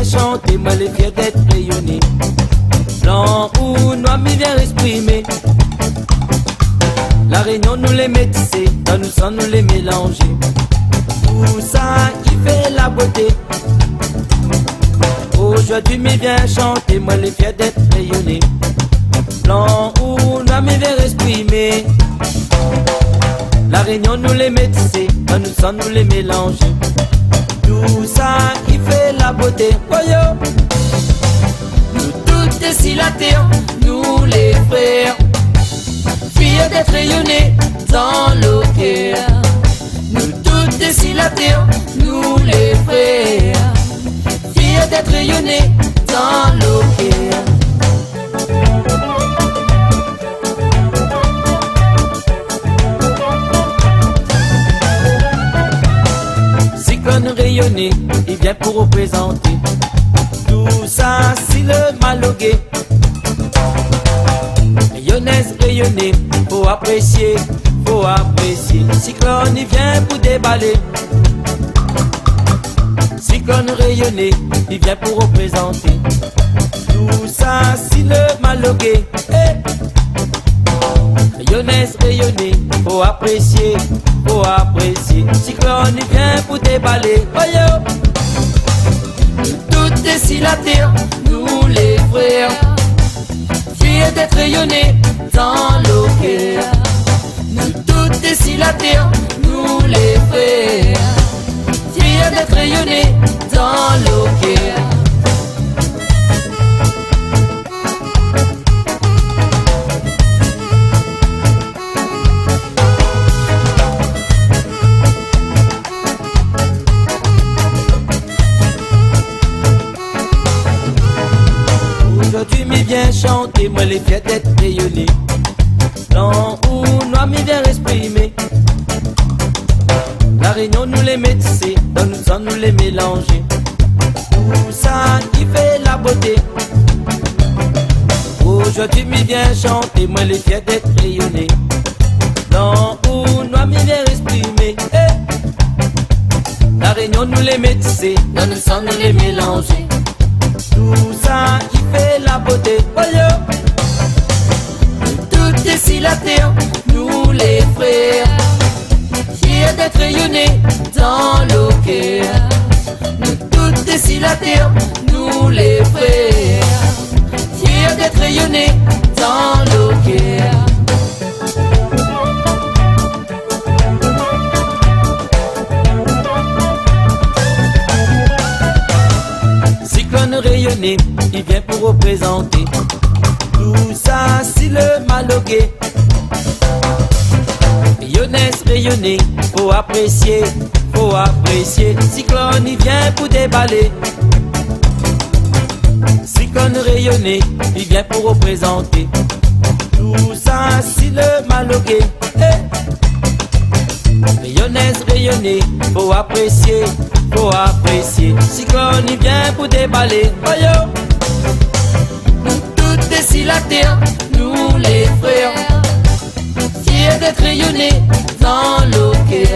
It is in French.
chanter, moi les fiers d'être rayonnés. Blanc ou noir, mais vient exprimer. La Réunion nous les métissés, dans nous sans nous les mélanger. Tout ça qui fait la beauté. Aujourd'hui, mais viens chanter, moi les fiers d'être rayonnés. Blanc ou noir, mais vient exprimer. La Réunion nous les métissés, dans nous sans nous les mélanger. Tout ça qui fait la beauté. Oh yo! Nous tous dessilateurs, nous les frères, fiers d'être rayonnés dans le cœur. Nous tous dessilateurs, nous les frères, fiers d'être rayonnés dans le cœur. Cyclone rayonné, il vient pour représenter. Tout ça, c'est le malogué. Rayonnaise rayonnée, faut apprécier, faut apprécier. Cyclone, il vient pour déballer. Cyclone rayonné, il vient pour représenter. Tout ça, c'est le malogué. Hey. Rayonnaise rayonnée, faut apprécier, faut apprécier. Cyclone, il vient pour déballer. Oh yo! Tout dessilateurs, nous les frères, fiers d'être rayonnés dans le cœur. Nous tous dessilateurs, nous les frères, fiers d'être rayonnés dans le cœur. Aujourd'hui, m'y viens chanter, moi les fiers d'être rayonnés. Blanc ou noir, m'y viens exprimer. La Réunion nous les métissés, dans nous sans nous les mélanger. Tout ça qui fait la beauté. Aujourd'hui, m'y viens chanter, moi les fiers d'être rayonnés. Blanc ou noir, m'y viens exprimer. Hey. La Réunion nous les métissés, dans nous sans nous les mélanger. Tout ça qui fait la beauté. Oh yo! Tout dessilateurs, nous les frères, fiers d'être rayonnés dans le cœur. Nous tous dessilateurs, nous les frères, fiers d'être rayonnés dans le cœur. Cyclone rayonné, il vient pour représenter. Tout ça, c'est le malogué. Rayonnaise rayonnée, faut apprécier, faut apprécier. Cyclone, il vient pour déballer. Cyclone rayonné, il vient pour représenter. Tout ça, c'est le malogué. Hey. Rayonnaise rayonnée, faut apprécier, faut apprécier. Cyclone, il vient pour déballer. Oh yo! Nous tous dessilateurs, nous les frères, fiers d'être rayonnés dans le cœur.